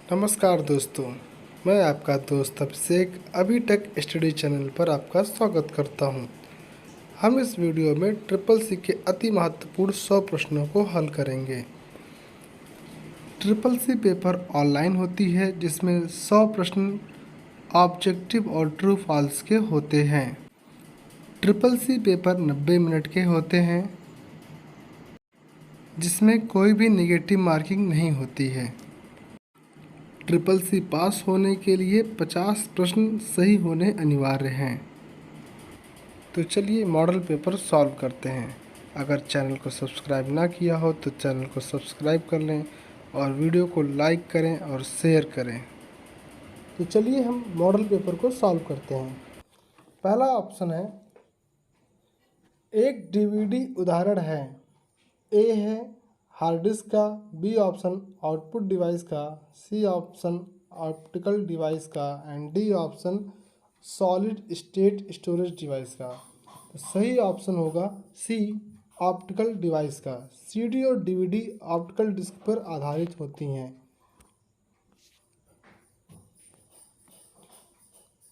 नमस्कार दोस्तों, मैं आपका दोस्त अभिषेक अभी टेक स्टडी चैनल पर आपका स्वागत करता हूं। हम इस वीडियो में ट्रिपल सी के अति महत्वपूर्ण 100 प्रश्नों को हल करेंगे। ट्रिपल सी पेपर ऑनलाइन होती है जिसमें 100 प्रश्न ऑब्जेक्टिव और ट्रू फॉल्स के होते हैं। ट्रिपल सी पेपर 90 मिनट के होते हैं जिसमें कोई भी नेगेटिव मार्किंग नहीं होती है। ट्रिपल सी पास होने के लिए 50 प्रश्न सही होने अनिवार्य हैं। तो चलिए मॉडल पेपर सॉल्व करते हैं। अगर चैनल को सब्सक्राइब ना किया हो तो चैनल को सब्सक्राइब कर लें और वीडियो को लाइक करें और शेयर करें। तो चलिए हम मॉडल पेपर को सॉल्व करते हैं। पहला ऑप्शन है, एक डीवीडी उदाहरण है। ए है हार्ड डिस्क का, बी ऑप्शन आउटपुट डिवाइस का, सी ऑप्शन ऑप्टिकल डिवाइस का and D option solid state storage device का। तो सही ऑप्शन होगा सी ऑप्टिकल डिवाइस का। सीडी और डीवीडी ऑप्टिकल डिस्क पर आधारित होती हैं।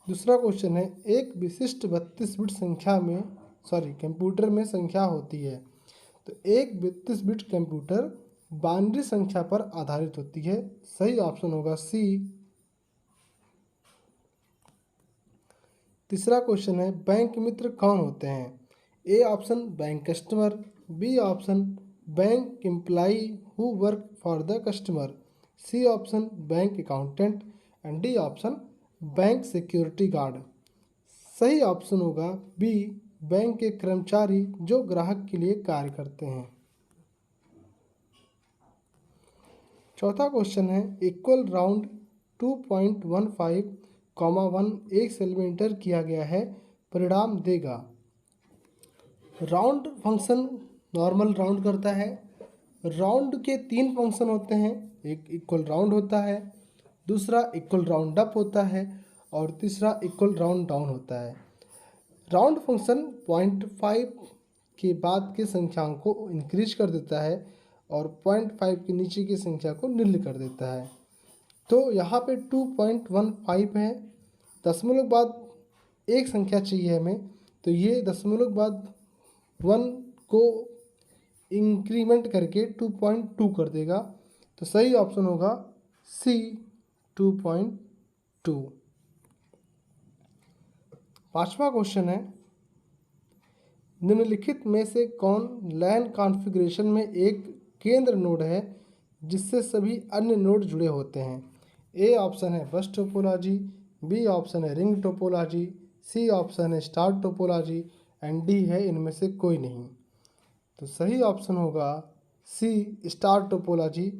दूसरा क्वेश्चन है, एक विशिष्ट 32 बिट संख्या में कंप्यूटर में संख्या होती है। तो एक 32 बिट कंप्यूटर बाइनरी संख्या पर आधारित होती है। सही ऑप्शन होगा सी। तीसरा क्वेश्चन है, बैंक मित्र कौन होते हैं। A option bank customer, B option bank employee who work for the customer, C option bank accountant and D option bank security guard. सही ऑप्शन होगा बी, बैंक के कर्मचारी जो ग्राहक के लिए कार्य करते हैं। चौथा क्वेश्चन है, इक्वल राउंड 2.15, 1 सेल में इंटर किया गया है, परिणाम देगा। राउंड फंक्शन नॉर्मल राउंड करता है। राउंड के 3 फंक्शन होते हैं, एक इक्वल राउंड होता है, दूसरा इक्वल राउंड अप होता है और तीसरा इक्वल राउंड डाउन होता है। राउंड फंक्शन 0.5 के बाद के संख्याओं को इंक्रीज कर देता है और 0.5 के नीचे की संख्या को निल कर देता है। तो यहाँ पे 2.15 है, दशमलव बाद एक संख्या चाहिए हमें, तो ये दशमलव बाद 1 को इंक्रीमेंट करके 2.2 कर देगा। तो सही ऑप्शन होगा सी 2.2। पांचवा क्वेश्चन है, निम्नलिखित में से कौन लैन कॉन्फ़िगरेशन में एक केंद्र नोड है जिससे सभी अन्य नोड जुड़े होते हैं। ए ऑप्शन है बस टोपोलॉजी, बी ऑप्शन है रिंग टोपोलॉजी, सी ऑप्शन है स्टार टोपोलॉजी एंड डी है इनमें से कोई नहीं। तो सही ऑप्शन होगा सी स्टार टोपोलॉजी,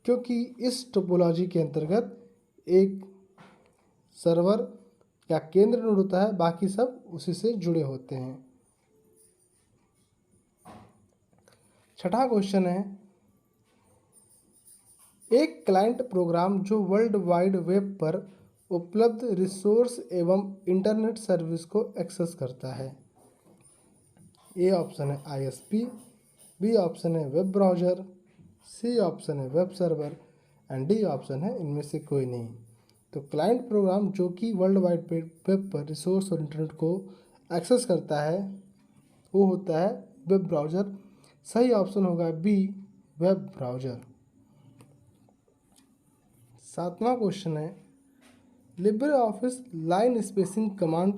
क्योंकि इस टोपोलॉजी के अंतर्गत एक सर्वर या केंद्र नोड होता है, बाकी सब उसी से जुड़े होते हैं। छठा क्वेश्चन है, एक क्लाइंट प्रोग्राम जो वर्ल्ड वाइड वेब पर उपलब्ध रिसोर्स एवं इंटरनेट सर्विस को एक्सेस करता है। ए ऑप्शन है आईएसपी, बी ऑप्शन है वेब ब्राउज़र, सी ऑप्शन है web server and D option है इनमें से कोई नहीं। तो क्लाइंट प्रोग्राम जो कि वर्ल्ड वाइड वेब पर रिसोर्स और इंटरनेट को एक्सेस करता है वो होता है वेब ब्राउज़र। सही ऑप्शन होगा बी, वेब ब्राउज़र। सातवां क्वेश्चन है, Libre office line spacing command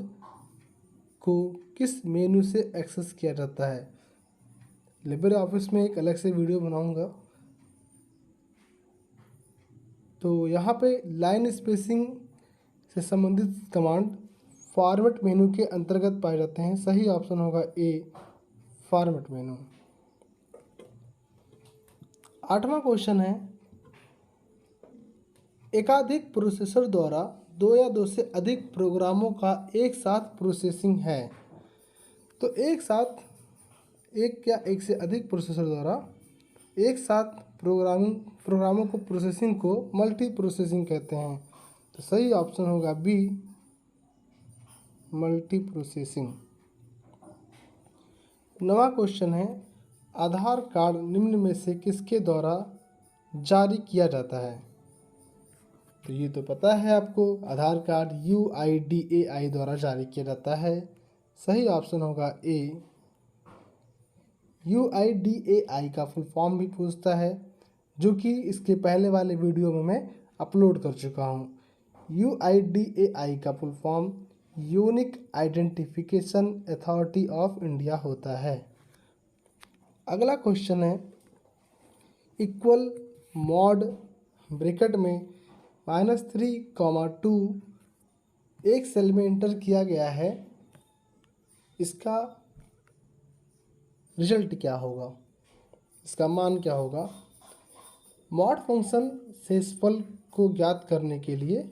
को किस मेनू से एक्सेस किया जाता है। लिब्रे ऑफिस में एक अलग से वीडियो बनाऊंगा। तो यहाँ पे लाइन स्पेसिंग से संबंधित कमांड फॉर्मेट मेनू के अंतर्गत पाए जाते हैं। सही ऑप्शन होगा ए, फॉर्मेट मेनू। आठवां क्वेश्चन है, एकाधिक प्रोसेसर द्वारा 2 या 2 से अधिक प्रोग्रामों का एक साथ प्रोसेसिंग है। तो एक या एक से अधिक प्रोसेसर द्वारा एक साथ प्रोग्रामों को प्रोसेसिंग को मल्टी प्रोसेसिंग कहते हैं। तो सही ऑप्शन होगा बी, मल्टी प्रोसेसिंग। नवा क्वेश्चन है, आधार कार्ड निम्न में से किसके द्वारा जारी किया जाता है। तो ये तो पता है आपको, आधार कार्ड UIDAI द्वारा जारी किया जाता है। सही ऑप्शन होगा ए। UIDAI का फुल फॉर्म भी पूछता है, जो कि इसके पहले वाले वीडियो में मैं अपलोड कर चुका हूँ। UIDAI का full form unique identification authority of India होता है। अगला क्वेश्चन है, इक्वल मॉड ब्रैकेट में -3, 2 एक सेल में इंटर किया गया है, इसका रिजल्ट क्या होगा, इसका मान क्या होगा। मॉड फंक्शन शेषफल को ज्ञात करने के लिए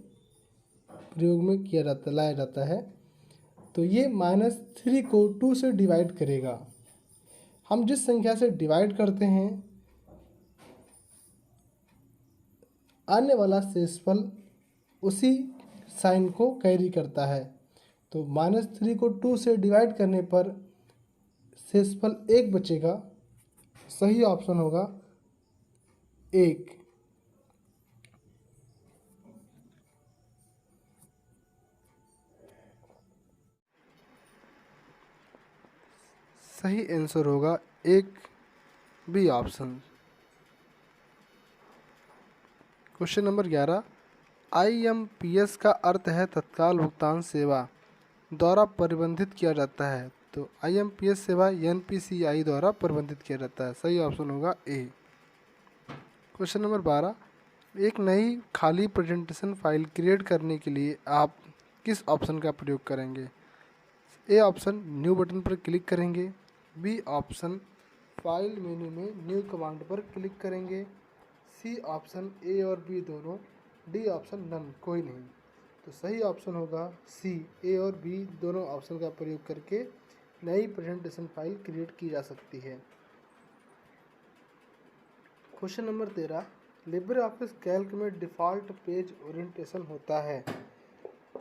प्रयोग में लाया जाता है। तो ये -3 को 2 से डिवाइड करेगा। हम जिस संख्या से डिवाइड करते हैं, आने वाला शेषफल उसी साइन को कैरी करता है। तो -3 को 2 से डिवाइड करने पर शेषफल 1 बचेगा। सही ऑप्शन होगा 1। सही आंसर होगा 1 B option. Question number 11, IMPS का अर्थ है तत्काल भुगतान सेवा द्वारा प्रबंधित किया जाता है। तो IMPS सेवा NPCI द्वारा प्रबंधित किया जाता है। सही ऑप्शन होगा ए। क्वेश्चन नंबर 12, एक नई खाली प्रेजेंटेशन फाइल क्रिएट करने के लिए आप किस ऑप्शन का प्रयोग करेंगे। ए ऑप्शन न्यू बटन पर क्लिक करेंगे, बी ऑप्शन फाइल मेन्यू में न्यू कमांड पर क्लिक करेंगे, सी ऑप्शन ए और बी दोनों, डी ऑप्शन नन कोई नहीं। तो सही ऑप्शन होगा सी, ए और बी दोनों ऑप्शन का प्रयोग करके नई प्रेजेंटेशन फाइल क्रिएट की जा सकती है। Question number 13, Libre office Calc में डिफ़ॉल्ट पेज ओरिएंटेशन होता है।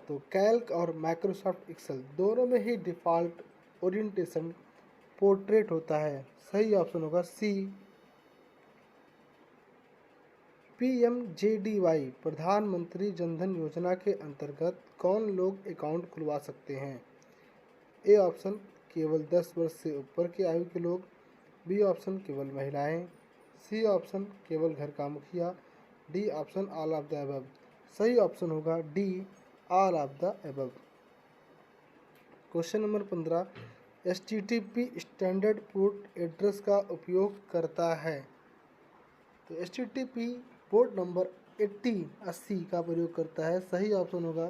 तो कैल्क और माइक्रोसॉफ्ट एक्सेल दोनों में ही डिफ़ॉल्ट ओरिएंटेशन पोर्ट्रेट होता है। सही ऑप्शन होगा सी। PMJDY प्रधानमंत्री जनधन योजना के अंतर्गत कौन लोग अकाउंट खुलवा सकते हैं। ए ऑप्शन केवल 10 वर्ष से ऊपर की आयु के लोग, बी ऑप्शन केवल महिलाएं, सी ऑप्शन केवल घर का मुखिया, D option all of the above. सही ऑप्शन होगा D, all of the above. Question number 15, HTTP standard port address का उपयोग करता है। तो HTTP पोर्ट नंबर 80 का प्रयोग करता है। सही ऑप्शन होगा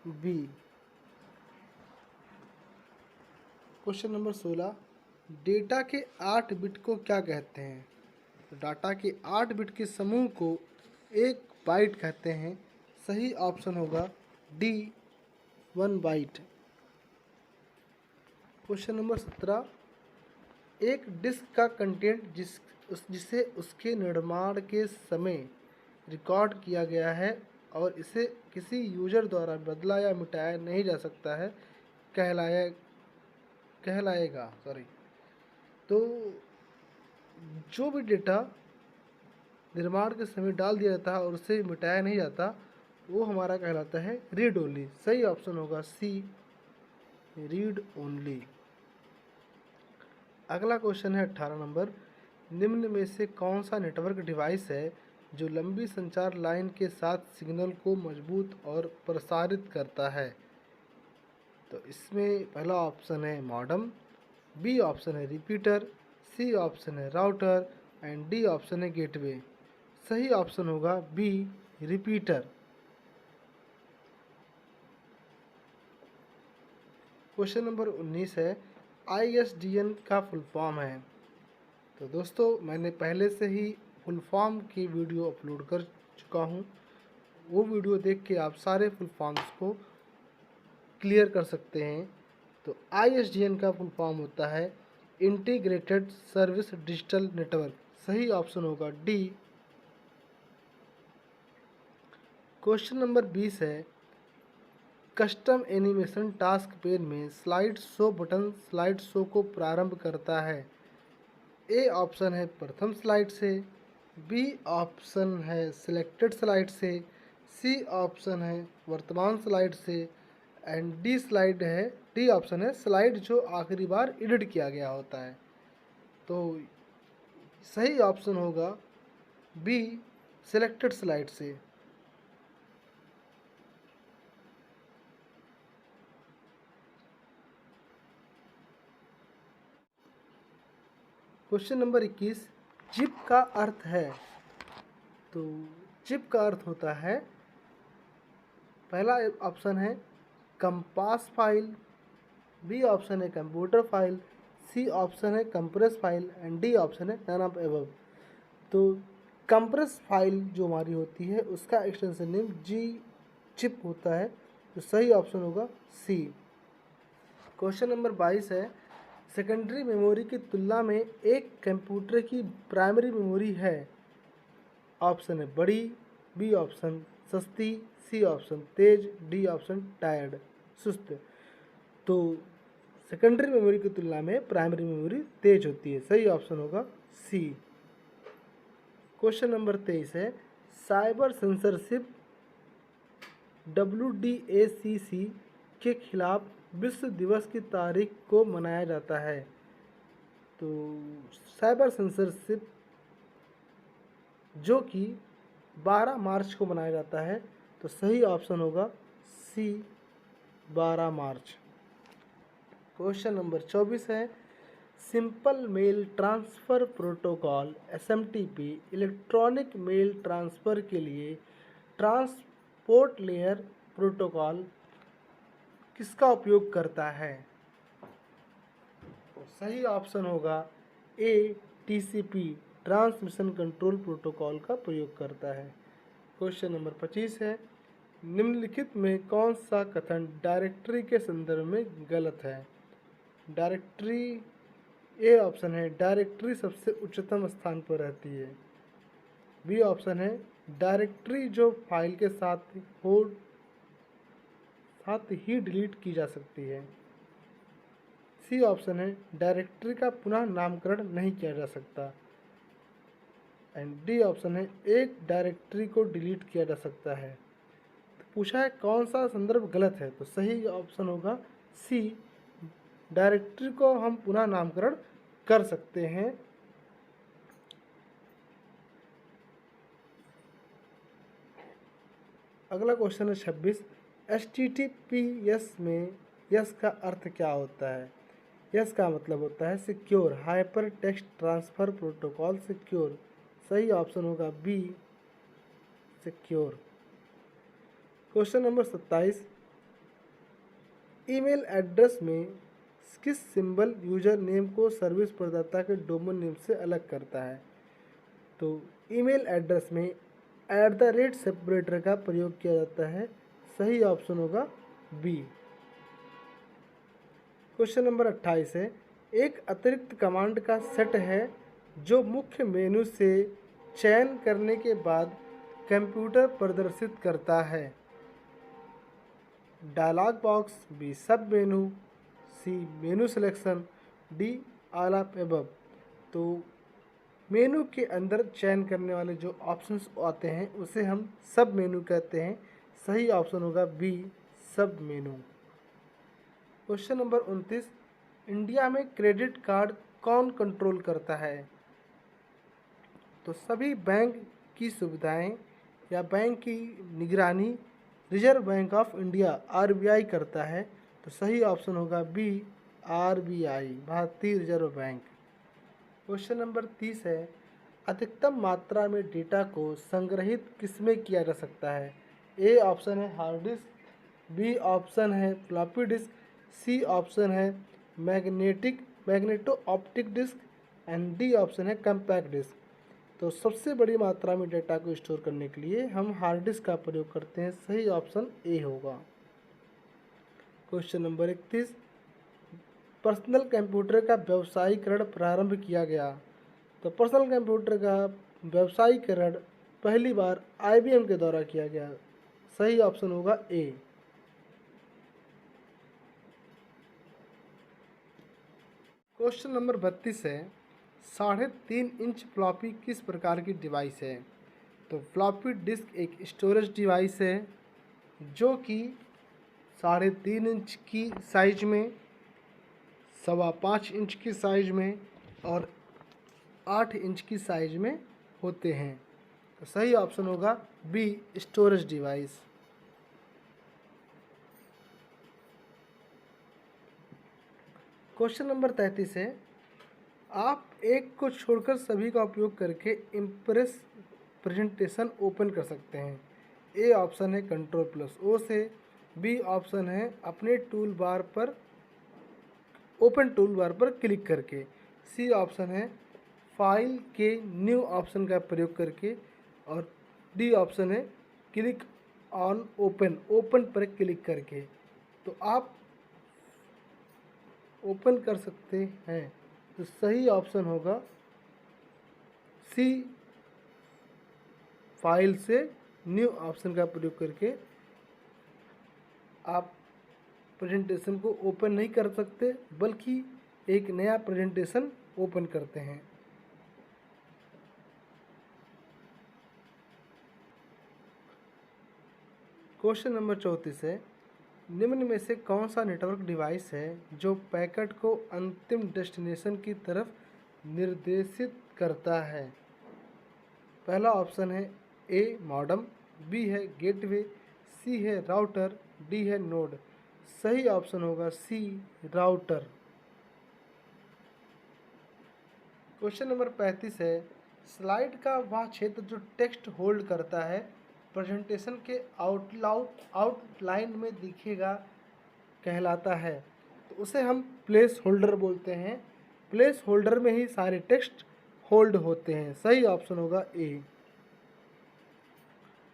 बी। क्वेश्चन नंबर 16, डेटा के 8 बिट को क्या कहते हैं। तो डाटा के 8 बिट के समूह को 1 बाइट कहते हैं। सही ऑप्शन होगा डी, 1 बाइट। क्वेश्चन नंबर 17, एक डिस्क का कंटेंट जिसे उसके निर्माण के समय रिकॉर्ड किया गया है और इसे किसी यूजर द्वारा बदला या मिटाया नहीं जा सकता है, कहलाएगा। तो जो भी डेटा निर्माण के समय डाल दिया जाता है और उसे मिटाया नहीं जाता, वो हमारा कहलाता है रीड ओनली। सही ऑप्शन होगा सी, रीड ओनली। अगला क्वेश्चन है 18 नंबर, निम्न में से कौन सा नेटवर्क डिवाइस है जो लंबी संचार लाइन के साथ सिग्नल को मजबूत और प्रसारित करता है। तो इसमें पहला ऑप्शन है मॉडेम, बी ऑप्शन है रिपीटर, सी ऑप्शन है राउटर एंड डी ऑप्शन है गेटवे। सही ऑप्शन होगा बी, रिपीटर। क्वेश्चन नंबर 19 है, ISDN का फुल फॉर्म है। तो दोस्तों, मैंने पहले से ही फुल फॉर्म की वीडियो अपलोड कर चुका हूँ। वो वीडियो देख के आप सारे फुल फॉर्म्स को क्लियर कर सकते हैं। तो ISDN का फुल फॉर्म होता है इंटीग्रेटेड सर्विस डिजिटल नेटवर्क। सही ऑप्शन होगा डी। क्वेश्चन नंबर 20 है, कस्टम एनिमेशन टास्क पेन में slide show button slide show को प्रारंभ करता है। ए ऑप्शन है प्रथम स्लाइड से, बी ऑप्शन है सिलेक्टेड स्लाइड से, सी ऑप्शन है वर्तमान स्लाइड से, एंड डी ऑप्शन है स्लाइड जो आखिरी बार एडिट किया गया होता है। तो सही ऑप्शन होगा बी, सिलेक्टेड स्लाइड से। क्वेश्चन नंबर 21, जिप का अर्थ है। तो जिप का अर्थ होता है, पहला ऑप्शन है कंपास फाइल, बी ऑप्शन है कंप्यूटर फाइल, सी ऑप्शन है compress file, and D option है नन ऑफ एबव। तो कंप्रेस फाइल जो हमारी होती है उसका एक्सटेंशन नेम जी चिप होता है। तो सही ऑप्शन होगा सी। क्वेश्चन नंबर 22 है, सेकेंडरी मेमोरी की तुलना में एक कंप्यूटर की प्राइमरी मेमोरी है। ऑप्शन है बड़ी, बी ऑप्शन सस्ती, सी ऑप्शन तेज, डी ऑप्शन टायर्ड सुस्त। तो सेकेंडरी मेमोरी की तुलना में प्राइमरी मेमोरी तेज होती है। सही ऑप्शन होगा सी। क्वेश्चन नंबर 23 है, साइबर सेंसरशिप WDACC के खिलाफ विश्व दिवस की तारीख को मनाया जाता है। तो साइबर सेंसरशिप जो कि 12 मार्च को मनाया जाता है। तो सही ऑप्शन होगा सी, 12 मार्च। क्वेश्चन नंबर 24 है, simple mail transfer protocol SMTP electronic mail transfer के लिए ट्रांसपोर्ट लेयर प्रोटोकॉल किसका उपयोग करता है। तो सही ऑप्शन होगा ए, TCP ट्रांसमिशन कंट्रोल प्रोटोकॉल का प्रयोग करता है। क्वेश्चन नंबर 25 है, निम्नलिखित में कौन सा कथन डायरेक्टरी के संदर्भ में गलत है। डायरेक्टरी, ए ऑप्शन है डायरेक्टरी सबसे उच्चतम स्थान पर रहती है, बी ऑप्शन है डायरेक्टरी जो फाइल के साथ ही डिलीट की जा सकती है, सी ऑप्शन है डायरेक्टरी का पुनः नामकरण नहीं किया जा सकता, एंड डी ऑप्शन है एक डायरेक्टरी को डिलीट किया जा सकता है। तो पूछा है कौन सा संदर्भ गलत है। तो सही ऑप्शन होगा सी, डायरेक्टरी को हम पुनः नामकरण कर सकते हैं। अगला क्वेश्चन है 26, HTTPS में यस का अर्थ क्या होता है। यस का मतलब होता है secure hypertext transfer protocol secure. सही ऑप्शन होगा B, secure. Question number 27, email address में किस सिंबल यूजर नेम को सर्विस प्रदाता के डोमेन नेम से अलग करता है। तो ईमेल एड्रेस में @सेपरेटर का प्रयोग किया जाता है। सही ऑप्शन होगा बी। क्वेश्चन नंबर 28 है, एक अतिरिक्त कमांड का सेट है जो मुख्य मेनू से चयन करने के बाद कंप्यूटर प्रदर्शित करता है। Dialogue box, B sub menu, C menu selection, D all of above. तो मेनू के अंदर चयन करने वाले जो ऑप्शंस आते हैं उसे हम सब मेनू कहते हैं। सही ऑप्शन होगा बी, सब मेनू। क्वेश्चन नंबर 29, इंडिया में क्रेडिट कार्ड कौन कंट्रोल करता है। तो सभी बैंक की सुविधाएं या बैंक की निगरानी reserve bank of India RBI करता है। तो सही ऑप्शन होगा बी, RBI भारतीय रिजर्व बैंक। क्वेश्चन नंबर 30 है, अधिकतम मात्रा में डेटा को संग्रहित किसमें किया जा सकता है। ए ऑप्शन है हार्ड डिस्क, बी ऑप्शन है फ्लॉपी डिस्क, सी ऑप्शन है magneto optic disk, and D option है कम्पैक्ट डिस्क। तो सबसे बड़ी मात्रा में डेटा को स्टोर करने के लिए हम हार्ड डिस्क का प्रयोग करते हैं। सही ऑप्शन ए होगा। क्वेश्चन नंबर 31, पर्सनल कंप्यूटर का व्यवसायीकरण प्रारंभ किया गया। तो पर्सनल कंप्यूटर का व्यवसायीकरण पहली बार IBM के द्वारा किया गया। सही ऑप्शन होगा ए। क्वेश्चन नंबर 32 है, 3.5 इंच फ्लॉपी किस प्रकार की डिवाइस है। तो फ्लॉपी डिस्क एक स्टोरेज डिवाइस है जो कि 3.5 इंच की साइज में, 5.25 इंच की साइज में और 8 इंच की साइज में होते हैं। तो सही ऑप्शन होगा B, storage device. Question number 33 है, आप एक को छोड़कर सभी का उपयोग करके इम्प्रेस प्रेजेंटेशन ओपन कर सकते हैं। ए ऑप्शन है Ctrl+O से, बी ऑप्शन है अपने टूल बार पर ओपन टूल बार पर क्लिक करके, सी ऑप्शन है फाइल के न्यू ऑप्शन का प्रयोग करके और डी ऑप्शन है क्लिक ऑन ओपन पर क्लिक करके। तो आप ओपन कर सकते हैं, तो सही ऑप्शन होगा सी, फाइल से न्यू ऑप्शन का प्रयोग करके आप प्रेजेंटेशन को ओपन नहीं कर सकते बल्कि एक नया प्रेजेंटेशन ओपन करते हैं। क्वेश्चन नंबर 34 है, निम्न में से कौन सा नेटवर्क डिवाइस है जो पैकेट को अंतिम डेस्टिनेशन की तरफ निर्देशित करता है। पहला ऑप्शन है ए मॉडेम, बी है गेटवे, सी है राउटर, डी है नोड। सही ऑप्शन होगा सी, राउटर। क्वेश्चन नंबर 35 है, स्लाइड का वह क्षेत्र जो टेक्स्ट होल्ड करता है प्रेजेंटेशन के आउटलाइन में दिखेगा कहलाता है। तो उसे हम प्लेस होल्डर बोलते हैं। प्लेस होल्डर में ही सारे टेक्स्ट होल्ड होते हैं। सही ऑप्शन होगा ए।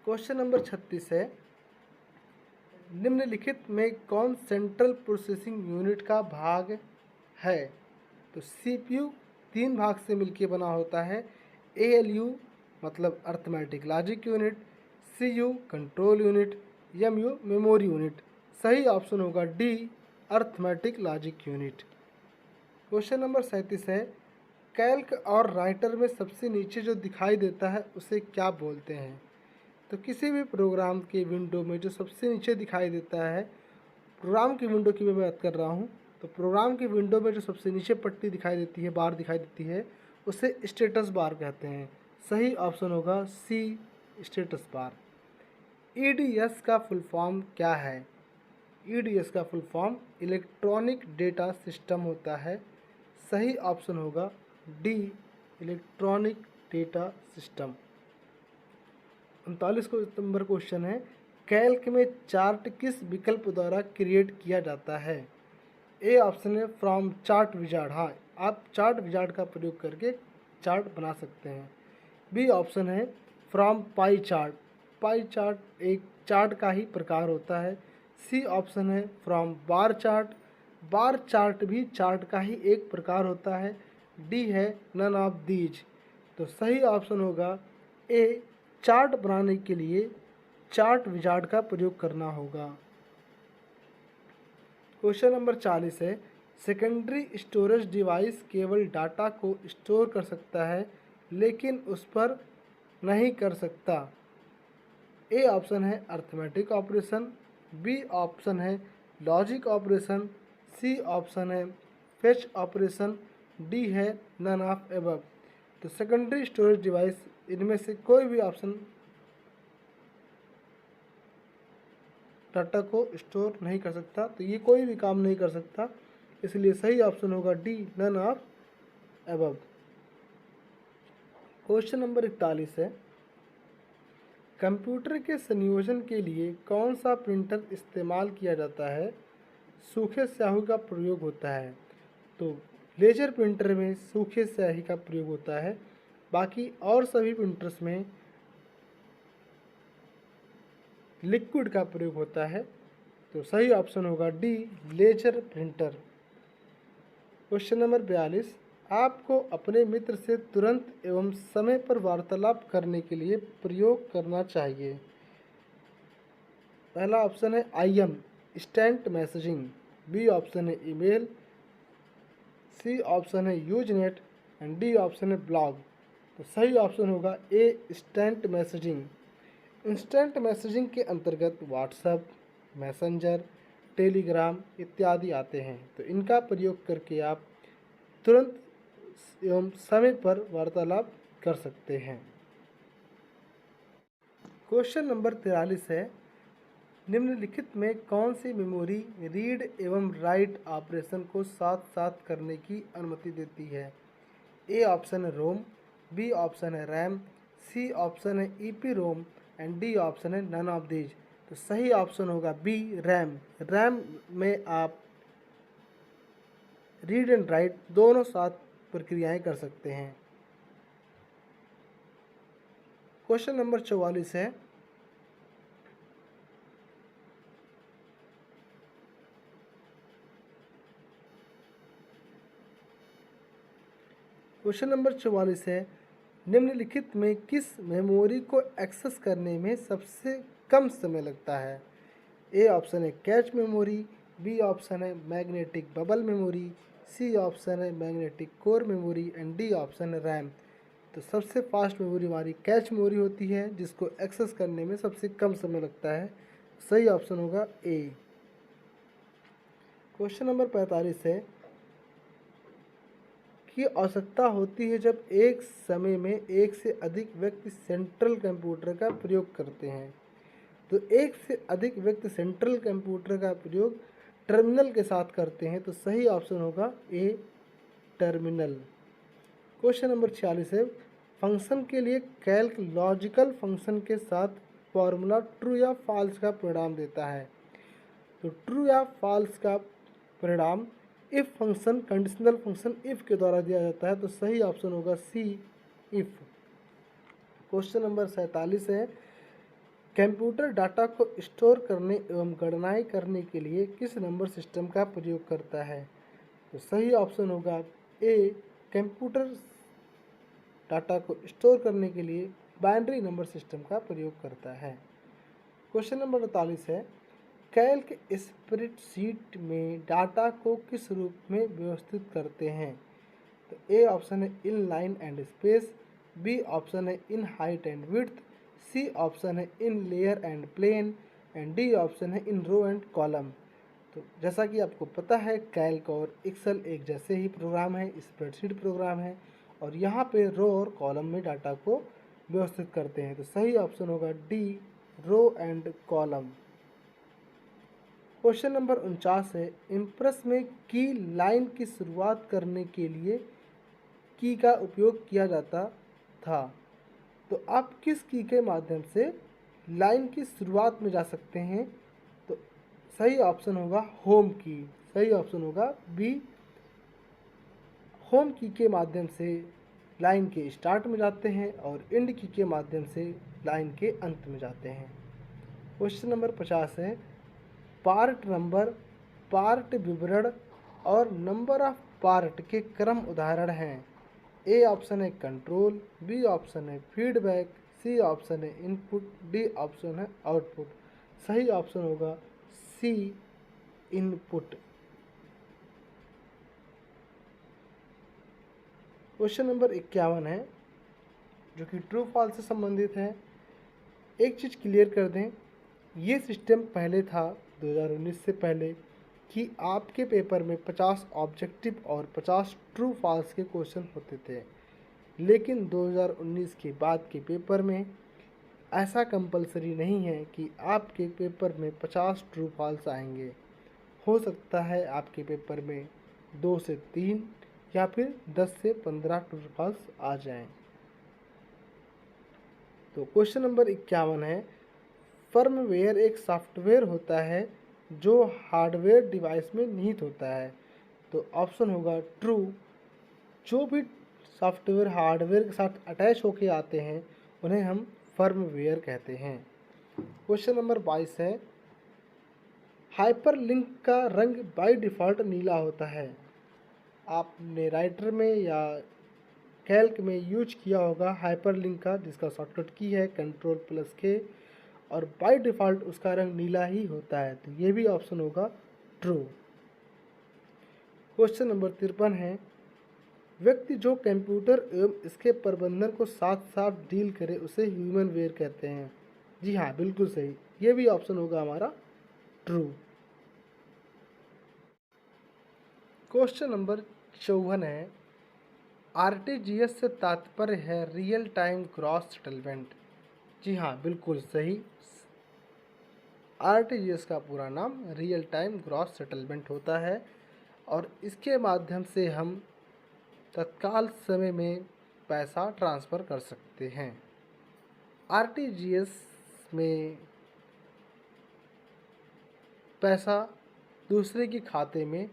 क्वेश्चन नंबर 36 है, निम्नलिखित में कौन सेंट्रल प्रोसेसिंग यूनिट का भाग है। तो सीपीयू 3 भाग से मिलकर बना होता है। एएलयू मतलब arithmetic logic unit, CU control unit, MU memory unit. सही ऑप्शन होगा D, arithmetic logic unit. Question number 37 है, कैल्क और राइटर में सबसे नीचे जो दिखाई देता है उसे क्या बोलते हैं। तो किसी भी प्रोग्राम के विंडो में जो सबसे नीचे दिखाई देता है, प्रोग्राम की विंडो की मैं बात कर रहा हूँ, तो प्रोग्राम की विंडो में जो सबसे नीचे पट्टी दिखाई देती है, बार दिखाई देती है, उसे स्टेटस बार कहते हैं। सही ऑप्शन होगा सी, स्टेटस बार। ईडीएस का फुल फॉर्म क्या है। ईडीएस का full form electronic data system होता है। सही ऑप्शन होगा D, electronic data system. 39 number question है, कैल्क में चार्ट किस विकल्प द्वारा क्रिएट किया जाता है। ए ऑप्शन है फ्रॉम चार्ट विजार्ड। हाँ, आप चार्ट विजार्ड का प्रयोग करके चार्ट बना सकते हैं। बी ऑप्शन है from pie chart. Pie chart एक चार्ट का ही प्रकार होता है। सी ऑप्शन है from bar chart. Bar chart भी चार्ट का ही एक प्रकार होता है। डी है नन ऑफ दीज। तो सही ऑप्शन होगा ए, चार्ट बनाने के लिए चार्ट विजार्ड का प्रयोग करना होगा। क्वेश्चन नंबर 40 है, सेकेंडरी स्टोरेज डिवाइस केवल डाटा को स्टोर कर सकता है लेकिन उस पर नहीं कर सकता। ए ऑप्शन है अर्थमेटिक ऑपरेशन, बी ऑप्शन है लॉजिक ऑपरेशन, सी ऑप्शन है फेच ऑपरेशन, डी है नन ऑफ एबव। तो सेकेंडरी स्टोरेज डिवाइस इनमें से कोई भी ऑप्शन डाटा को स्टोर नहीं कर सकता, तो ये कोई भी काम नहीं कर सकता, इसलिए सही ऑप्शन होगा D, none of above. Question number 41 है, कंप्यूटर के संयोजन के लिए कौन सा प्रिंटर इस्तेमाल किया जाता है। सूखे स्याही का प्रयोग होता है। तो लेजर प्रिंटर में सूखे स्याही का प्रयोग होता है, बाकी और सभी प्रिंटर्स में लिक्विड का प्रयोग होता है। तो सही ऑप्शन होगा D, laser printer. Question number 42, आपको अपने मित्र से तुरंत एवं समय पर वार्तालाप करने के लिए प्रयोग करना चाहिए। पहला ऑप्शन है IM, instant messaging, B option है ईमेल, सी ऑप्शन है यूजनेट एंड डी ऑप्शन है ब्लॉग। तो सही ऑप्शन होगा A instant messaging. Instant messaging के अंतर्गत व्हाट्सएप, मैसेंजर, टेलीग्राम इत्यादि आते हैं। तो इनका प्रयोग करके आप तुरंत एवं समय पर वार्तालाप कर सकते हैं। क्वेश्चन नंबर 43 है, निम्नलिखित में कौन सी मेमोरी रीड एवं राइट ऑपरेशन को साथ साथ करने की अनुमति देती है? ए ऑप्शन है रोम, बी ऑप्शन है रैम, सी ऑप्शन है EPROM and D option है नन ऑफ दीज। तो सही ऑप्शन होगा बी रैम। रैम में आप रीड एंड राइट दोनों साथ प्रक्रियाएं कर सकते हैं। क्वेश्चन नंबर 44 है, क्वेश्चन नंबर 44 है, निम्नलिखित में किस मेमोरी को एक्सेस करने में सबसे कम समय लगता है? ए ऑप्शन है कैच मेमोरी, बी ऑप्शन है magnetic bubble memory, C option है magnetic core memory and D option है रैम। तो सबसे फास्ट मेमोरी हमारी कैच मेमोरी होती है, जिसको एक्सेस करने में सबसे कम समय लगता है। सही ऑप्शन होगा ए। क्वेश्चन नंबर 45 है, की आवश्यकता होती है जब एक समय में एक से अधिक व्यक्ति सेंट्रल कंप्यूटर का प्रयोग करते हैं। तो एक से अधिक व्यक्ति सेंट्रल कंप्यूटर का प्रयोग टर्मिनल के साथ करते हैं। तो सही ऑप्शन होगा ए टर्मिनल। क्वेश्चन नंबर 46 है, फंक्शन के लिए कैल्क लॉजिकल फंक्शन के साथ फॉर्मूला ट्रू या फॉल्स का परिणाम देता है। तो ट्रू या फॉल्स का परिणाम if function conditional function if के द्वारा दिया जाता है। तो सही ऑप्शन होगा सी इफ। क्वेश्चन नंबर 47 है, कंप्यूटर डाटा को स्टोर करने एवं गणनाएं करने के लिए किस नंबर सिस्टम का प्रयोग करता है? तो सही ऑप्शन होगा ए कंप्यूटर डाटा को स्टोर करने के लिए बाइनरी नंबर सिस्टम का प्रयोग करता है। क्वेश्चन नंबर 48 है, कैल्क स्प्रेडशीट में डाटा को किस रूप में व्यवस्थित करते हैं? तो ए ऑप्शन है in line and space, B option है in height and width, C option है in layer and plane and D option है इन रो एंड कॉलम। तो जैसा कि आपको पता है, कैल्क और एक्सेल एक जैसे ही प्रोग्राम है, स्प्रेडशीट प्रोग्राम है, और यहाँ पे रो और कॉलम में डाटा को व्यवस्थित करते हैं। तो सही ऑप्शन होगा D row and column. Question number 49 है, इम्प्रेस में की लाइन की शुरुआत करने के लिए की का उपयोग किया जाता था। तो आप किस की के माध्यम से लाइन की शुरुआत में जा सकते हैं? तो सही ऑप्शन होगा होम की। सही ऑप्शन होगा बी होम की के माध्यम से लाइन के स्टार्ट में जाते हैं और एंड की के माध्यम से लाइन के अंत में जाते हैं। क्वेश्चन नंबर 50 है, पार्ट नंबर, पार्ट विवरण और नंबर ऑफ पार्ट के क्रम उदाहरण हैं। ए ऑप्शन है कंट्रोल, बी ऑप्शन है फीडबैक, सी ऑप्शन है इनपुट, डी ऑप्शन है आउटपुट। सही ऑप्शन होगा सी इनपुट। क्वेश्चन नंबर 51 है, जो कि ट्रू फॉल्स से संबंधित है। एक चीज़ क्लियर कर दें, ये सिस्टम पहले था 2019 से पहले कि आपके पेपर में 50 ऑब्जेक्टिव और 50 ट्रू फॉल्स के क्वेश्चन होते थे। लेकिन 2019 के बाद के पेपर में ऐसा कंपलसरी नहीं है कि आपके पेपर में 50 ट्रू फॉल्स आएंगे। हो सकता है आपके पेपर में 2 से 3 या फिर 10 से 15 ट्रू फॉल्स आ जाएं। तो क्वेश्चन नंबर 51 है, फर्मवेयर एक सॉफ्टवेयर होता है जो हार्डवेयर डिवाइस में निहित होता है। तो ऑप्शन होगा ट्रू। जो भी सॉफ्टवेयर हार्डवेयर के साथ अटैच होके आते हैं उन्हें हम फर्मवेयर कहते हैं। क्वेश्चन नंबर 22 है, हाइपरलिंक का रंग बाय डिफ़ॉल्ट नीला होता है। आपने राइटर में या कैल्क में यूज किया होगा हाइपरलिंक का, जिसका शॉर्टकट की है Ctrl+K, और बाय डिफ़ॉल्ट उसका रंग नीला ही होता है। तो ये भी ऑप्शन होगा ट्रू। क्वेश्चन नंबर 53 है, व्यक्ति जो कंप्यूटर एवं इसके प्रबंधन को साथ साथ डील करे उसे ह्यूमन वेयर कहते हैं। जी हाँ, बिल्कुल सही, ये भी ऑप्शन होगा हमारा ट्रू। क्वेश्चन नंबर 54 है, आरटीजीएस से तात्पर्य है रियल टाइम ग्रॉस सेटलमेंट। जी हाँ, बिल्कुल सही, आरटीजीएस का पूरा नाम रियल टाइम ग्रॉस सेटलमेंट होता है और इसके माध्यम से हम तत्काल समय में पैसा ट्रांसफ़र कर सकते हैं। आरटीजीएस में पैसा दूसरे के खाते में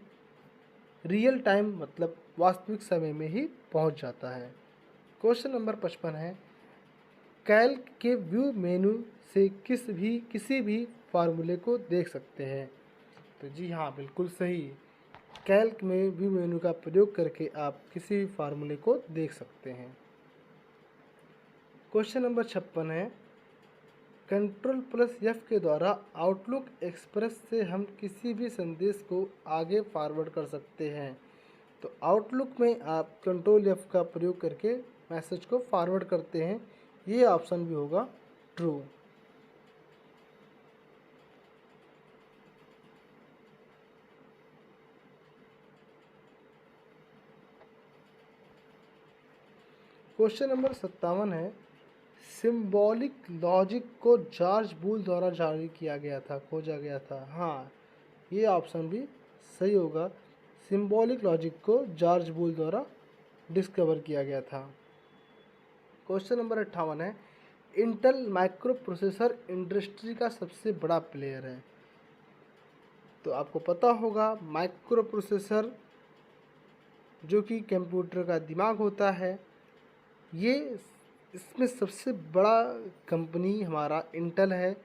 रियल टाइम मतलब वास्तविक समय में ही पहुंच जाता है। क्वेश्चन नंबर 55 है, कैल्क के व्यू मेनू से किसी भी फार्मूले को देख सकते हैं। तो जी हाँ, बिल्कुल सही, कैल्क में व्यू मेनू का प्रयोग करके आप किसी भी फार्मूले को देख सकते हैं। क्वेश्चन नंबर 56 है, Ctrl+F के द्वारा आउटलुक एक्सप्रेस से हम किसी भी संदेश को आगे फॉरवर्ड कर सकते हैं। तो आउटलुक में आप Ctrl+F का प्रयोग करके मैसेज को फॉरवर्ड करते हैं, ये ऑप्शन भी होगा ट्रू। क्वेश्चन नंबर 57 है, सिंबॉलिक लॉजिक को जॉर्ज बूल द्वारा जारी किया गया था, खोजा गया था। हाँ, ये ऑप्शन भी सही होगा, सिंबॉलिक लॉजिक को जॉर्ज बूल द्वारा डिस्कवर किया गया था। क्वेश्चन नंबर 58 है, इंटेल माइक्रो प्रोसेसर इंडस्ट्री का सबसे बड़ा प्लेयर है। तो आपको पता होगा माइक्रो प्रोसेसर जो कि कंप्यूटर का दिमाग होता है, ये इसमें सबसे बड़ा कंपनी हमारा इंटेल है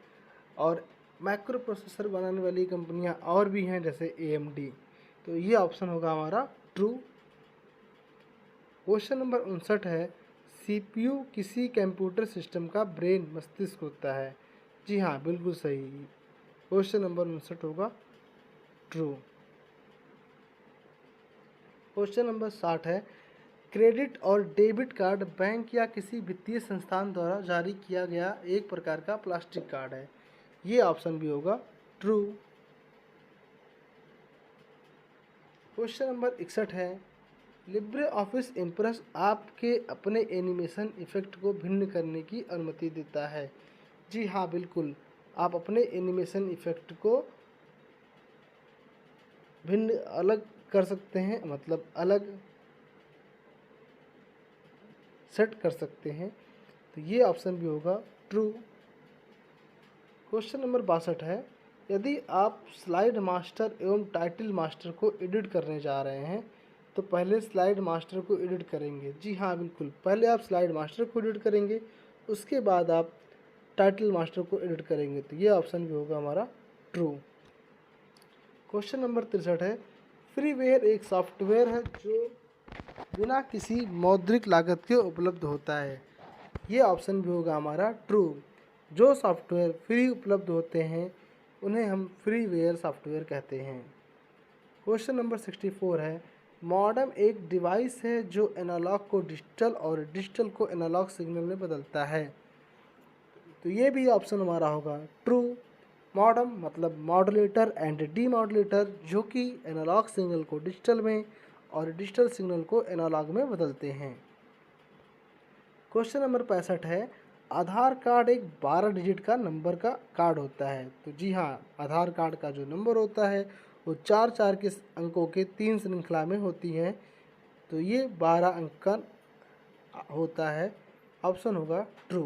और माइक्रो प्रोसेसर बनाने वाली कंपनियां और भी हैं जैसे AMD। तो ये ऑप्शन होगा हमारा ट्रू। क्वेश्चन नंबर 59 है, CPU किसी कंप्यूटर सिस्टम का ब्रेन मस्तिष्क होता है। जी हाँ, बिल्कुल सही, क्वेश्चन नंबर 59 होगा ट्रू। क्वेश्चन नंबर 60 है, क्रेडिट और डेबिट कार्ड बैंक या किसी वित्तीय संस्थान द्वारा जारी किया गया एक प्रकार का प्लास्टिक कार्ड है। ये ऑप्शन भी होगा ट्रू। क्वेश्चन नंबर 61 है, लिब्रे ऑफिस इम्प्रेस आपके अपने एनिमेशन इफेक्ट को भिन्न करने की अनुमति देता है। जी हाँ, बिल्कुल, आप अपने एनिमेशन इफेक्ट को भिन्न अलग कर सकते हैं, मतलब अलग सेट कर सकते हैं। तो ये ऑप्शन भी होगा ट्रू। क्वेश्चन नंबर 62 है, यदि आप स्लाइड मास्टर एवं टाइटल मास्टर को एडिट करने जा रहे हैं तो पहले स्लाइड मास्टर को एडिट करेंगे। जी हाँ, बिल्कुल, पहले आप स्लाइड मास्टर को एडिट करेंगे, उसके बाद आप टाइटल मास्टर को एडिट करेंगे। तो ये ऑप्शन भी होगा हमारा ट्रू। क्वेश्चन नंबर 63 है, फ्रीवेयर एक सॉफ्टवेयर है जो बिना किसी मौद्रिक लागत के उपलब्ध होता है। ये ऑप्शन भी होगा हमारा ट्रू। जो सॉफ्टवेयर फ्री उपलब्ध होते हैं उन्हें हम फ्रीवेयर सॉफ्टवेयर कहते हैं। क्वेश्चन नंबर 64 है, मॉडेम एक डिवाइस है जो एनालॉग को डिजिटल और डिजिटल को एनालॉग सिग्नल में बदलता है। तो ये भी ऑप्शन हमारा होगा ट्रू। मॉडेम मतलब मॉड्यूलेटर एंड डीमॉड्यूलेटर, जो कि एनालॉग सिग्नल को डिजिटल में और डिजिटल सिग्नल को एनालॉग में बदलते हैं। क्वेश्चन नंबर 65 है, आधार कार्ड एक 12 डिजिट का नंबर का कार्ड होता है। तो जी हाँ, आधार कार्ड का जो नंबर होता है वो 4 के अंकों के 3 श्रृंखला में होती है। तो ये 12 अंक का होता है, ऑप्शन होगा ट्रू।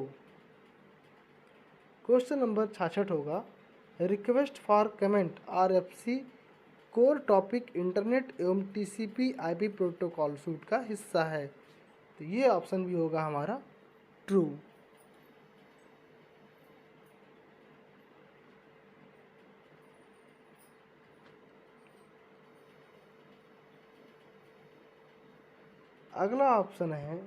क्वेश्चन नंबर 66 होगा, request for comment RFC core topic internet एवं TCP/IP प्रोटोकॉल सूट का हिस्सा है। तो ये ऑप्शन भी होगा हमारा ट्रू। अगला ऑप्शन है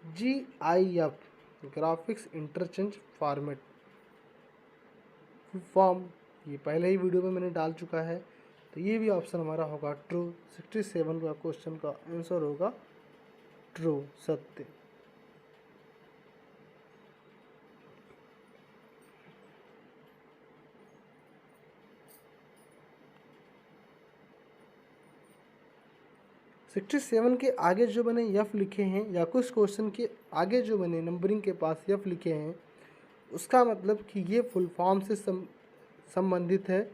GIF graphics interchange format form. ये पहले ही वीडियो में मैंने डाल चुका है, तो ये भी ऑप्शन हमारा होगा ट्रू। 67 का क्वेश्चन का आंसर होगा ट्रू, सत्य। सिक्सटी सेवन के आगे जो मैंने यफ लिखे हैं या कुछ क्वेश्चन के आगे जो मैंने नंबरिंग के पास यफ लिखे हैं, उसका मतलब कि ये फुल फॉर्म से संबंधित है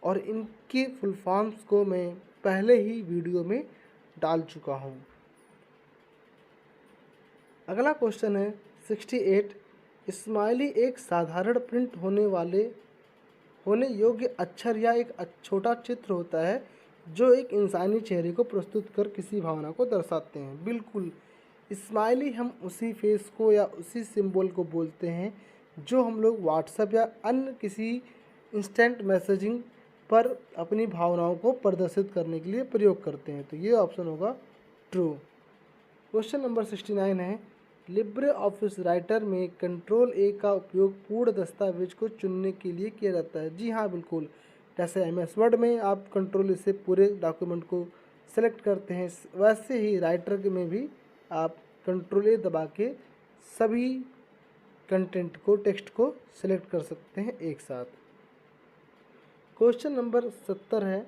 और इनके फुल फॉर्म्स को मैं पहले ही वीडियो में डाल चुका हूँ। अगला क्वेश्चन है 68। स्माइली एक साधारण प्रिंट होने योग्य अक्षर या एक छोटा चित्र होता है जो एक इंसानी चेहरे को प्रस्तुत कर किसी भावना को दर्शाते हैं। बिल्कुल, स्माइली हम उसी फेस को या उसी सिंबल को बोलते हैं जो हम लोग व्हाट्सएप या अन्य किसी इंस्टेंट मैसेजिंग पर अपनी भावनाओं को प्रदर्शित करने के लिए प्रयोग करते हैं। तो ये ऑप्शन होगा ट्रू। क्वेश्चन नंबर 69 है, लिब्रे ऑफिस राइटर में कंट्रोल ए का उपयोग पूर्ण दस्तावेज को चुनने के लिए किया जाता है। जी हाँ, बिल्कुल, जैसे MS वर्ड में आप कंट्रोल ए से पूरे डॉक्यूमेंट को सेलेक्ट करते हैं, वैसे ही राइटर में भी आप कंट्रोल ए दबा के सभी कंटेंट को, टेक्स्ट को सिलेक्ट कर सकते हैं एक साथ। क्वेश्चन नंबर 70 है,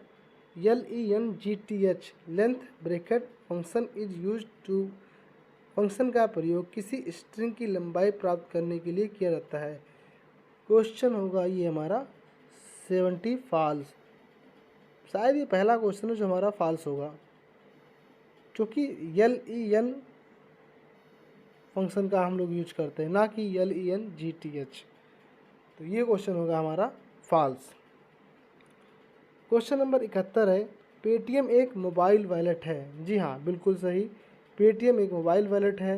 LENGTH length bracket function is use to, function का प्रयोग किसी स्ट्रिंग की लंबाई प्राप्त करने के लिए किया जाता है। क्वेश्चन होगा ये हमारा 70 फॉल्स। शायद ये पहला क्वेश्चन है जो हमारा फॉल्स होगा, क्योंकि LEN फंक्शन का हम लोग यूज करते हैं, ना कि LENGTH। तो ये क्वेश्चन होगा हमारा फॉल्स। क्वेश्चन नंबर 71 है, पेटीएम एक मोबाइल वॉलेट है। जी हाँ, बिल्कुल सही, पेटीएम एक मोबाइल वॉलेट है।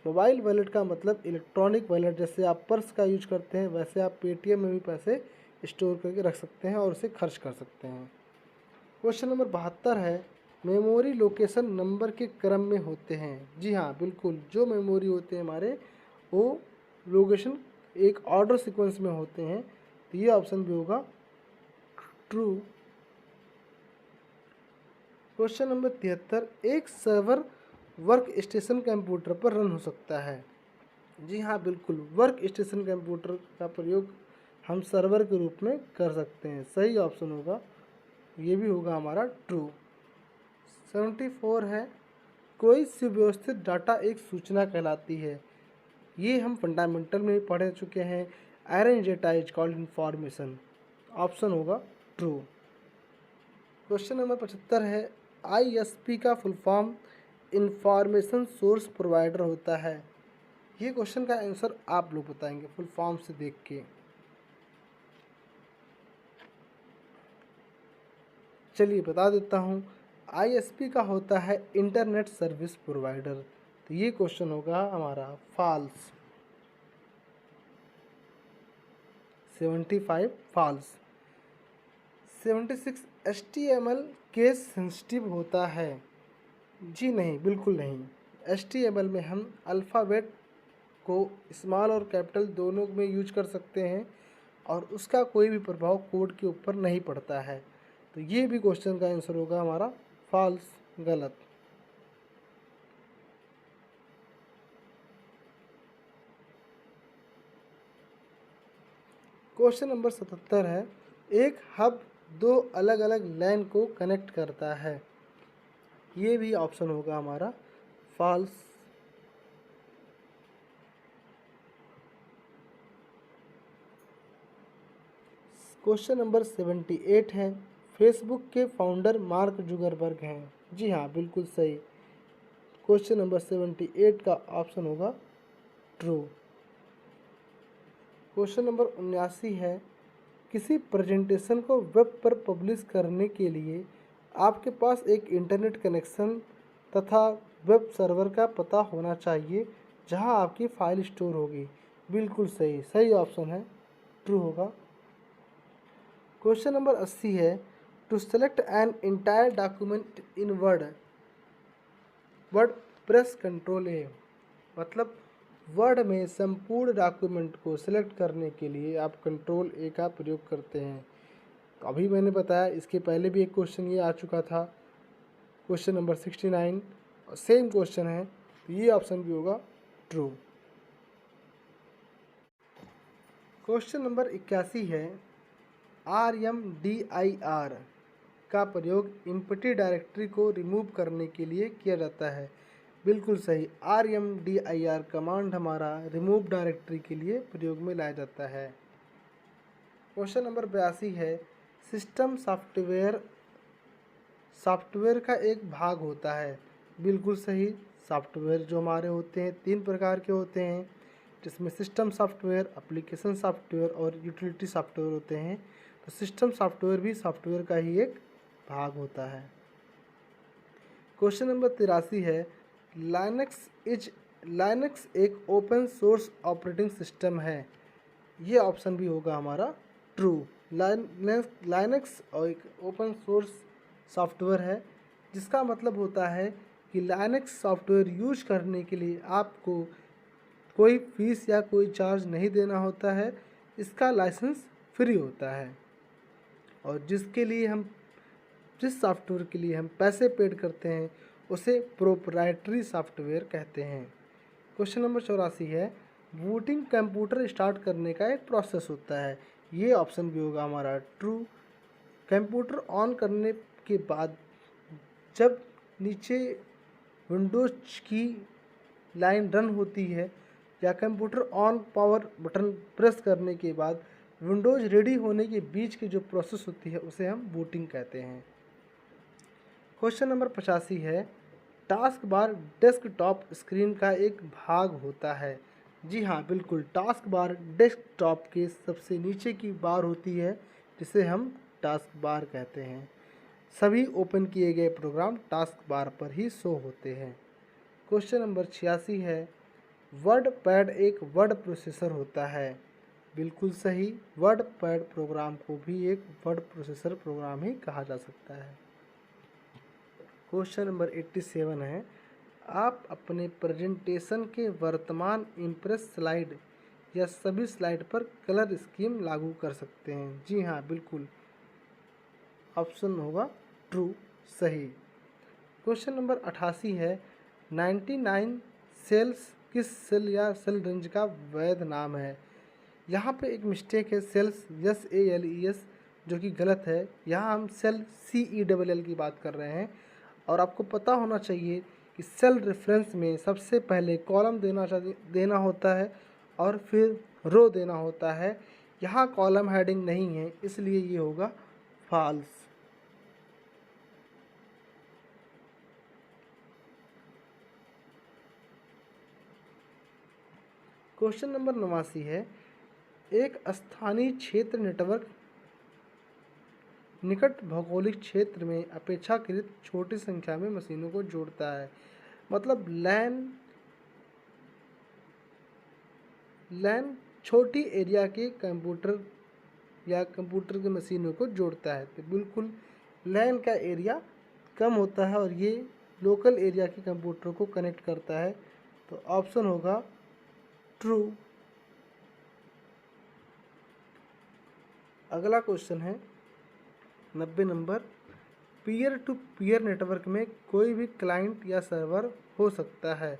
मोबाइल वॉलेट का मतलब इलेक्ट्रॉनिक वॉलेट, जैसे आप पर्स का यूज करते हैं वैसे आप पेटीएम में भी पैसे स्टोर करके रख सकते हैं और उसे खर्च कर सकते हैं। क्वेश्चन नंबर 72 है, मेमोरी लोकेशन नंबर के क्रम में होते हैं। जी हाँ, बिल्कुल, जो मेमोरी होते हैं हमारे वो लोकेशन एक ऑर्डर सीक्वेंस में होते हैं। तो ये ऑप्शन भी होगा ट्रू। क्वेश्चन नंबर 73, एक सर्वर वर्क स्टेशन कंप्यूटर पर रन हो सकता है। जी हाँ, बिल्कुल, वर्क स्टेशन कंप्यूटर का प्रयोग हम सर्वर के रूप में कर सकते हैं। सही ऑप्शन होगा, ये भी होगा हमारा ट्रू। 74 है, कोई सुव्यवस्थित डाटा एक सूचना कहलाती है। ये हम फंडामेंटल में पढ़ चुके हैं। Arrange data is called information. Option होगा ट्रू। क्वेश्चन नंबर 75 है, ISP का full form information source provider होता है। ये क्वेश्चन का आंसर आप लोग बताएंगे फुल फॉर्म से देख के। चलिए बता देता हूँ, ISP का होता है इंटरनेट सर्विस प्रोवाइडर। तो ये क्वेश्चन होगा हमारा false. 75 false. 76, HTML case sensitive होता है। जी नहीं, बिल्कुल नहीं। HTML में हम अल्फ़ाबेट को स्मॉल और कैपिटल दोनों में यूज कर सकते हैं और उसका कोई भी प्रभाव कोड के ऊपर नहीं पड़ता है। तो ये भी क्वेश्चन का आंसर होगा हमारा फॉल्स, गलत। क्वेश्चन नंबर 77 है, एक हब दो अलग अलग लैन को कनेक्ट करता है। ये भी ऑप्शन होगा हमारा फॉल्स। क्वेश्चन नंबर 78 है, फेसबुक के फाउंडर मार्क जुगरबर्ग हैं। जी हाँ, बिल्कुल सही। क्वेश्चन नंबर 78 का ऑप्शन होगा ट्रू। क्वेश्चन नंबर 79 है, किसी प्रेजेंटेशन को वेब पर पब्लिश करने के लिए आपके पास एक इंटरनेट कनेक्शन तथा वेब सर्वर का पता होना चाहिए जहां आपकी फ़ाइल स्टोर होगी। बिल्कुल सही, सही ऑप्शन है, ट्रू होगा। क्वेश्चन नंबर 80 है, to select an entire document in Word press control A. मतलब वर्ड में संपूर्ण डॉक्यूमेंट को सिलेक्ट करने के लिए आप कंट्रोल ए का प्रयोग करते हैं। तो अभी मैंने बताया, इसके पहले भी एक क्वेश्चन ये आ चुका था, क्वेश्चन नंबर 69, और सेम क्वेश्चन है, तो ये ऑप्शन भी होगा ट्रू। क्वेश्चन नंबर 81 है, RMDIR का प्रयोग एम्प्टी डायरेक्टरी को रिमूव करने के लिए किया जाता है। बिल्कुल सही, RMDIR कमांड हमारा रिमूव डायरेक्टरी के लिए प्रयोग में लाया जाता है। क्वेश्चन नंबर 82 है, सिस्टम सॉफ्टवेयर का एक भाग होता है। बिल्कुल सही, सॉफ्टवेयर जो हमारे होते हैं 3 प्रकार के होते हैं, जिसमें सिस्टम सॉफ्टवेयर, एप्लीकेशन सॉफ्टवेयर और यूटिलिटी सॉफ्टवेयर होते हैं। तो सिस्टम सॉफ्टवेयर भी सॉफ्टवेयर का ही एक भाग होता है। क्वेश्चन नंबर 83 है, लाइनक्स एक ओपन सोर्स ऑपरेटिंग सिस्टम है। ये ऑप्शन भी होगा हमारा ट्रू। लाइनक्स और एक ओपन सोर्स सॉफ्टवेयर है, जिसका मतलब होता है कि लाइनक्स सॉफ्टवेयर यूज करने के लिए आपको कोई फीस या कोई चार्ज नहीं देना होता है, इसका लाइसेंस फ्री होता है, और जिस सॉफ्टवेयर के लिए हम पैसे पेड करते हैं उसे प्रोप्राइटरी सॉफ्टवेयर कहते हैं। क्वेश्चन नंबर 84 है, बूटिंग कंप्यूटर स्टार्ट करने का एक प्रोसेस होता है। ये ऑप्शन भी होगा हमारा ट्रू। कंप्यूटर ऑन करने के बाद जब नीचे विंडोज की लाइन रन होती है, या computer on power button press करने के बाद विंडोज रेडी होने के बीच की जो प्रोसेस होती है उसे हम बूटिंग कहते हैं। क्वेश्चन नंबर 85 है, टास्क बार डेस्कटॉप स्क्रीन का एक भाग होता है। जी हाँ, बिल्कुल, टास्क बार डेस्कटॉप के सबसे नीचे की बार होती है, जिसे हम टास्क बार कहते हैं। सभी ओपन किए गए प्रोग्राम टास्क बार पर ही शो होते हैं। क्वेश्चन नंबर 86 है, वर्ड पैड एक वर्ड प्रोसेसर होता है। बिल्कुल सही, वर्ड पैड प्रोग्राम को भी एक वर्ड प्रोसेसर प्रोग्राम ही कहा जा सकता है। क्वेश्चन नंबर 87 है, आप अपने प्रेजेंटेशन के वर्तमान इम्प्रेस स्लाइड या सभी स्लाइड पर कलर स्कीम लागू कर सकते हैं। जी हाँ, बिल्कुल, ऑप्शन होगा ट्रू, सही। क्वेश्चन नंबर 88 है, 99 सेल्स किस सेल या सेल रेंज का वैध नाम है। यहाँ पे एक मिस्टेक है, सेल्स SALES, जो कि गलत है। यहाँ हम सेल CELL की बात कर रहे हैं, और आपको पता होना चाहिए कि सेल रेफरेंस में सबसे पहले कॉलम देना होता है और फिर रो देना होता है। यहाँ कॉलम हेडिंग नहीं है, इसलिए ये होगा फॉल्स। क्वेश्चन नंबर 89 है, एक स्थानीय क्षेत्र नेटवर्क निकट भौगोलिक क्षेत्र में अपेक्षाकृत छोटी संख्या में मशीनों को जोड़ता है। मतलब लैन छोटी एरिया के कंप्यूटर या कंप्यूटर की मशीनों को जोड़ता है। तो बिल्कुल लैन का एरिया कम होता है और ये लोकल एरिया के कंप्यूटर को कनेक्ट करता है। तो ऑप्शन होगा ट्रू। अगला क्वेश्चन है 90 number, peer to peer network में कोई भी क्लाइंट या सर्वर हो सकता है।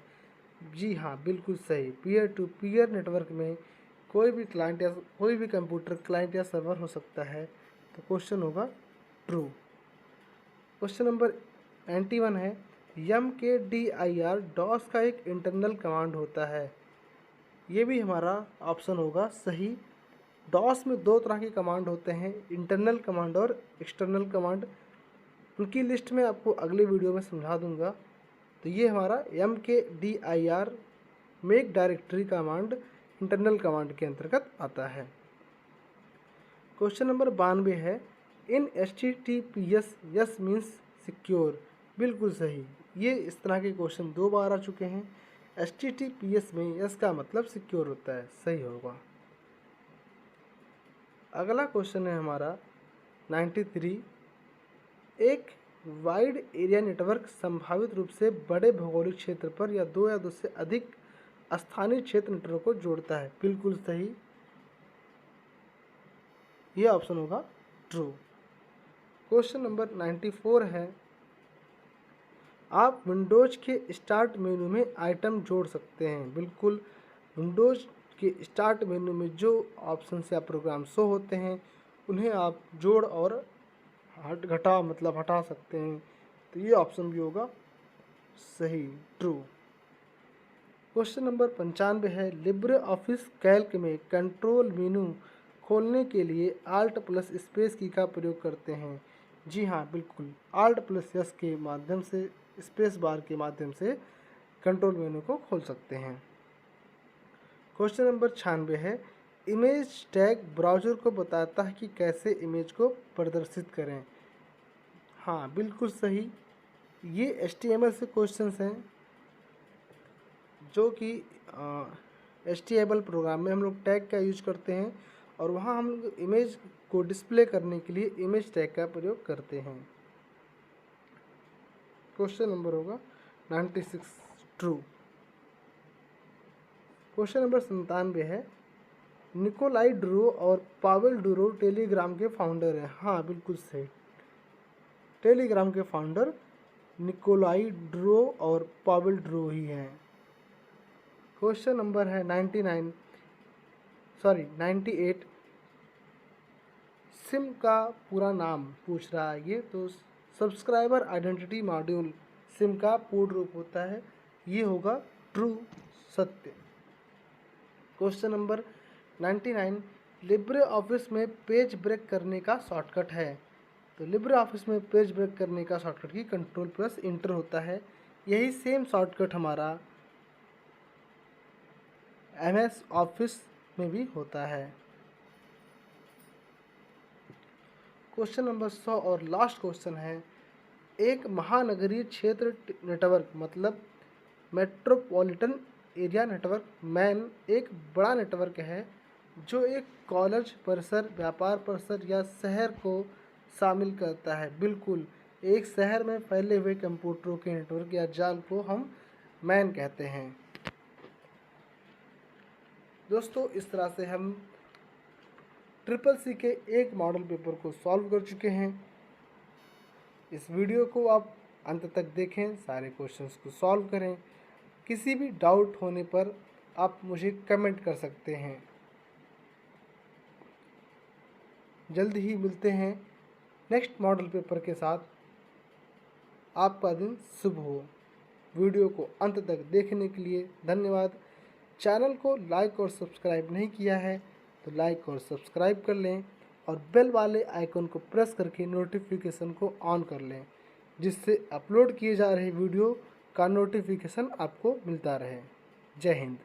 जी हाँ, बिल्कुल सही, पीयर टू पीयर नेटवर्क में कोई भी क्लाइंट या कोई भी कंप्यूटर क्लाइंट या सर्वर हो सकता है। तो क्वेश्चन होगा ट्रू। क्वेश्चन नंबर 91 है, MKDIR डॉस का एक इंटरनल कमांड होता है। ये भी हमारा ऑप्शन होगा सही। डॉस में 2 तरह के कमांड होते हैं, इंटरनल कमांड और एक्सटर्नल कमांड। उनकी लिस्ट में आपको अगले वीडियो में समझा दूंगा। तो ये हमारा MKDIR make directory command internal command के अंतर्गत आता है। क्वेश्चन नंबर 92 है, इन HTTPS यस मीन्स सिक्योर। बिल्कुल सही, ये इस तरह के क्वेश्चन 2 बार आ चुके हैं। HTTPS में यस का मतलब सिक्योर होता है, सही होगा। अगला क्वेश्चन है हमारा 93, एक वाइड एरिया नेटवर्क संभावित रूप से बड़े भौगोलिक क्षेत्र पर या 2 से अधिक स्थानीय क्षेत्र नेटवर्क को जोड़ता है। बिल्कुल सही, ये ऑप्शन होगा ट्रू। क्वेश्चन नंबर 94 है, आप विंडोज़ के स्टार्ट मेनू में आइटम जोड़ सकते हैं। बिल्कुल, विंडोज़ के स्टार्ट मेनू में जो ऑप्शन या प्रोग्राम शो होते हैं उन्हें आप जोड़ और घटा मतलब हटा सकते हैं। तो ये ऑप्शन भी होगा सही, ट्रू। क्वेश्चन नंबर 95 है, लिब्रे ऑफिस कैल्क में कंट्रोल मेनू खोलने के लिए आल्ट प्लस स्पेस की का प्रयोग करते हैं। जी हाँ, बिल्कुल, आल्ट प्लस एस के माध्यम से, स्पेस बार के माध्यम से कंट्रोल मेनू को खोल सकते हैं। क्वेश्चन नंबर 96 है, इमेज टैग ब्राउज़र को बताता है कि कैसे इमेज को प्रदर्शित करें। हाँ, बिल्कुल सही। ये HTML से क्वेश्चंस हैं जो कि HTML प्रोग्राम में हम लोग टैग का यूज करते हैं और वहाँ हम लोग इमेज को डिस्प्ले करने के लिए इमेज टैग का प्रयोग करते हैं। क्वेश्चन नंबर होगा 96, ट्रू। क्वेश्चन नंबर 97 है, निकोलाई डुरो और पावेल डुरो टेलीग्राम के फाउंडर हैं। हाँ, बिल्कुल सही, टेलीग्राम के फाउंडर निकोलाई डुरो और पावेल डुरो ही हैं। क्वेश्चन नंबर है 98, सिम का पूरा नाम पूछ रहा है ये, तो सब्सक्राइबर आइडेंटिटी मॉड्यूल सिम का पूर्ण रूप होता है। ये होगा ट्रू, सत्य। क्वेश्चन नंबर 99, लिब्रे ऑफिस में पेज ब्रेक करने का शॉर्टकट है। तो लिब्रे ऑफिस में पेज ब्रेक करने का शॉर्टकट की कंट्रोल प्लस इंटर होता है। यही सेम शॉर्टकट हमारा MS ऑफिस में भी होता है। क्वेश्चन नंबर 100 और लास्ट क्वेश्चन है, एक महानगरीय क्षेत्र नेटवर्क मतलब मेट्रोपॉलिटन एरिया नेटवर्क मैन एक बड़ा नेटवर्क है जो एक कॉलेज परिसर, व्यापार परिसर या शहर को शामिल करता है। बिल्कुल, एक शहर में फैले हुए कंप्यूटरों के नेटवर्क या जाल को हम मैन कहते हैं। दोस्तों, इस तरह से हम CCC के एक मॉडल पेपर को सॉल्व कर चुके हैं। इस वीडियो को आप अंत तक देखें, सारे क्वेश्चंस को सॉल्व करें। किसी भी डाउट होने पर आप मुझे कमेंट कर सकते हैं। जल्द ही मिलते हैं नेक्स्ट मॉडल पेपर के साथ। आपका दिन शुभ हो। वीडियो को अंत तक देखने के लिए धन्यवाद। चैनल को लाइक और सब्सक्राइब नहीं किया है तो लाइक और सब्सक्राइब कर लें और बेल वाले आइकन को प्रेस करके नोटिफिकेशन को ऑन कर लें, जिससे अपलोड किए जा रहे वीडियो का नोटिफिकेशन आपको मिलता रहे। जय हिंद।